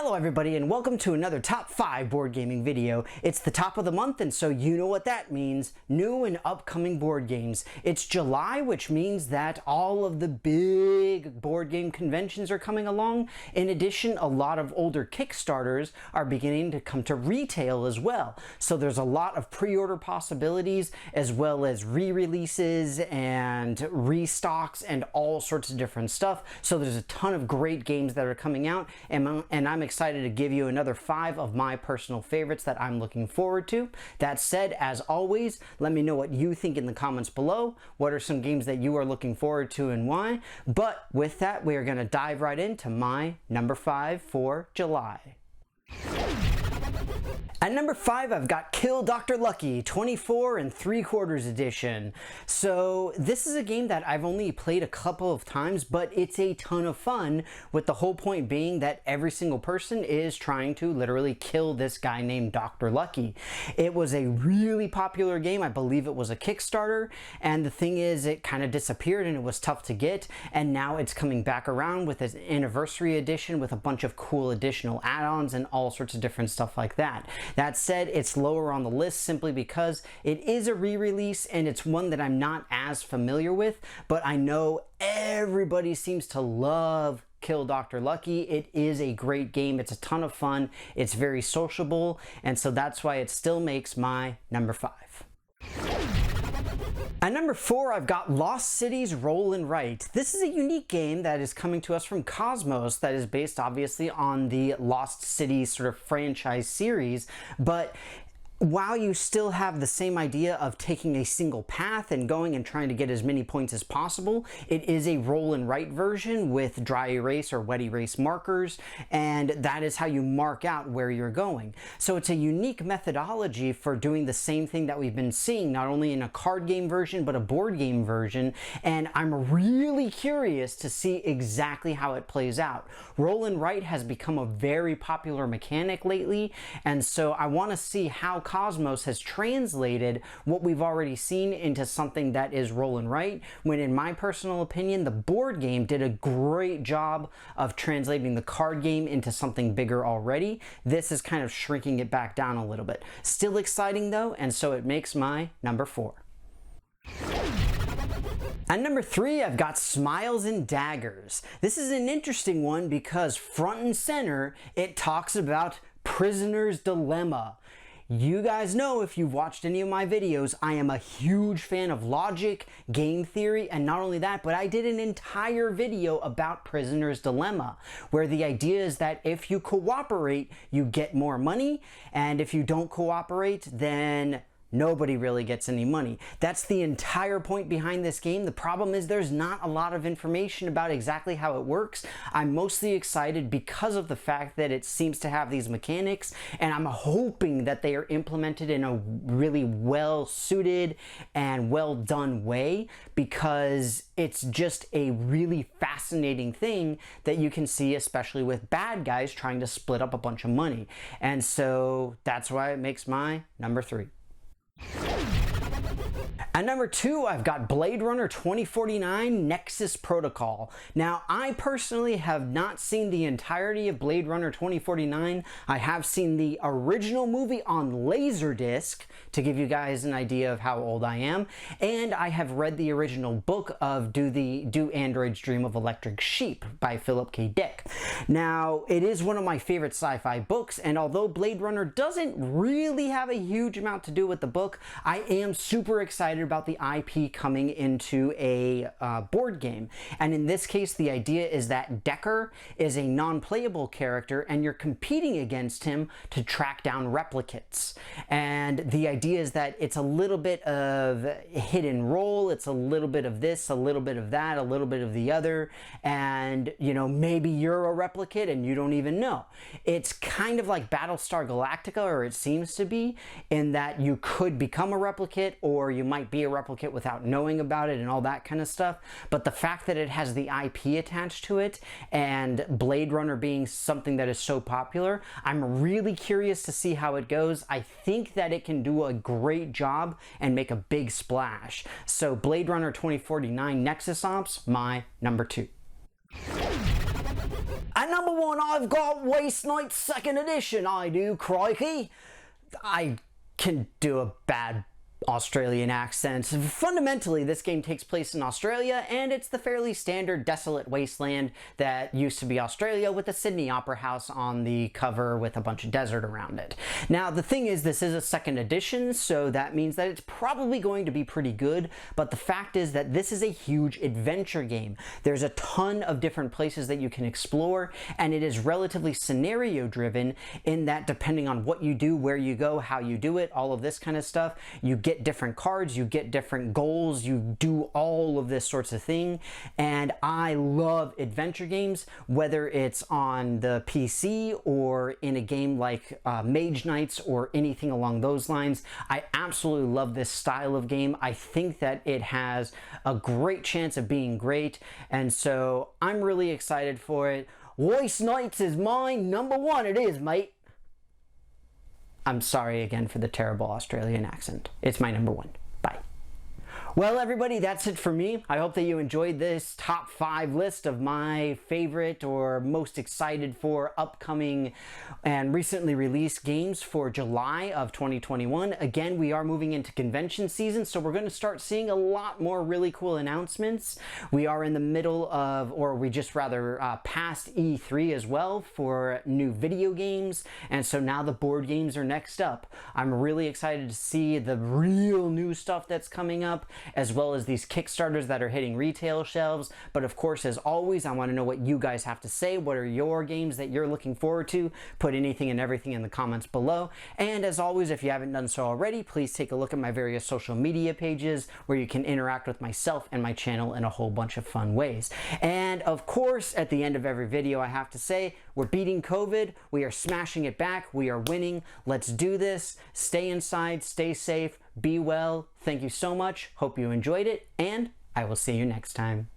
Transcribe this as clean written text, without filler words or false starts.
Hello everybody and welcome to another top 5 board gaming video. It's the top of the month and so you know what that means, new and upcoming board games. It's July, which means that all of the big board game conventions are coming along. In addition, a lot of older Kickstarters are beginning to come to retail as well. So there's a lot of pre-order possibilities as well as re-releases and restocks and all sorts of different stuff. So there's a ton of great games that are coming out and I'm excited to give you another 5 of my personal favorites that I'm looking forward to. That said, as always, let me know what you think in the comments below. What are some games that you are looking forward to and why? But with that, we are going to dive right into my number 5 for July. At number 5, I've got Kill Dr. Lucky 24 3/4 edition. So this is a game that I've only played a couple of times, but it's a ton of fun, with the whole point being that every single person is trying to literally kill this guy named Dr. Lucky. It was a really popular game. I believe it was a Kickstarter, and the thing is, it kind of disappeared and it was tough to get, and now it's coming back around with its anniversary edition with a bunch of cool additional add-ons and all sorts of different stuff like that. That said, it's lower on the list simply because it is a re-release and it's one that I'm not as familiar with, but I know everybody seems to love Kill Dr. Lucky. It is a great game. It's a ton of fun. It's very sociable, and so that's why it still makes my number 5. At number 4, I've got Lost Cities Roll and Write. This is a unique game that is coming to us from Cosmos that is based obviously on the Lost Cities sort of franchise series, but while you still have the same idea of taking a single path and going and trying to get as many points as possible, it is a roll and write version with dry erase or wet erase markers, and that is how you mark out where you're going. So it's a unique methodology for doing the same thing that we've been seeing, not only in a card game version, but a board game version, and I'm really curious to see exactly how it plays out. Roll and write has become a very popular mechanic lately, and so I want to see how Cosmos has translated what we've already seen into something that is roll and write, when in my personal opinion, the board game did a great job of translating the card game into something bigger already. This is kind of shrinking it back down a little bit. Still exciting though, and so it makes my number 4. At number 3, I've got Smiles and Daggers. This is an interesting one because front and center, it talks about prisoner's dilemma. You guys know, if you've watched any of my videos, I am a huge fan of logic, game theory, and not only that, but I did an entire video about Prisoner's Dilemma, where the idea is that if you cooperate, you get more money, and if you don't cooperate, then nobody really gets any money. That's the entire point behind this game. The problem is there's not a lot of information about exactly how it works. I'm mostly excited because of the fact that it seems to have these mechanics, and I'm hoping that they are implemented in a really well-suited and well-done way, because it's just a really fascinating thing that you can see, especially with bad guys trying to split up a bunch of money. And so that's why it makes my number 3. At number 2, I've got Blade Runner 2049 Nexus Protocol. Now, I personally have not seen the entirety of Blade Runner 2049. I have seen the original movie on Laserdisc, to give you guys an idea of how old I am, and I have read the original book of Do Androids Dream of Electric Sheep by Philip K. Dick. Now, it is one of my favorite sci-fi books, and although Blade Runner doesn't really have a huge amount to do with the book, I am super excited about the IP coming into a board game. And in this case, the idea is that Decker is a non-playable character and you're competing against him to track down replicates. And the idea is that it's a little bit of hit and roll, it's a little bit of this, a little bit of that, a little bit of the other, and you know, maybe you're a replicate and you don't even know. It's kind of like Battlestar Galactica, or it seems to be, in that you could become a replicate or you might be a replicate without knowing about it and all that kind of stuff. But the fact that it has the IP attached to it, and Blade Runner being something that is so popular, I'm really curious to see how it goes. I think that it can do a great job and make a big splash. So Blade Runner 2049 Nexus Ops, my number 2. At number 1, I've got Wasteland 2nd Edition. I do, crikey. I can do a bad Australian accent. Fundamentally, this game takes place in Australia, and it's the fairly standard desolate wasteland that used to be Australia, with the Sydney Opera House on the cover with a bunch of desert around it. Now, the thing is, this is a 2nd edition, so that means that it's probably going to be pretty good, but the fact is that this is a huge adventure game. There's a ton of different places that you can explore, and it is relatively scenario driven in that depending on what you do, where you go, how you do it, all of this kind of stuff, you get different cards, you get different goals, you do all of this sorts of thing. And I love adventure games, whether it's on the PC or in a game like Mage Knights or anything along those lines. I absolutely love this style of game. I think that it has a great chance of being great, and so I'm really excited for it. Waste Knights is my number 1. It is, mate. I'm sorry again for the terrible Australian accent. It's my number 1. Bye. Well, everybody, that's it for me. I hope that you enjoyed this top 5 list of my favorite or most excited for upcoming and recently released games for July of 2021. Again, we are moving into convention season, so we're going to start seeing a lot more really cool announcements. We are in the middle of, or we just rather past E3 as well for new video games, and so now the board games are next up. I'm really excited to see the real new stuff that's coming up, as well as these Kickstarters that are hitting retail shelves. But of course, as always, I want to know what you guys have to say. What are your games that you're looking forward to? Put anything and everything in the comments below. And as always, if you haven't done so already, please take a look at my various social media pages where you can interact with myself and my channel in a whole bunch of fun ways. And of course, at the end of every video, I have to say, we're beating COVID. We are smashing it back. We are winning. Let's do this. Stay inside, stay safe, be well. Thank you so much. Hope you enjoyed it, and I will see you next time.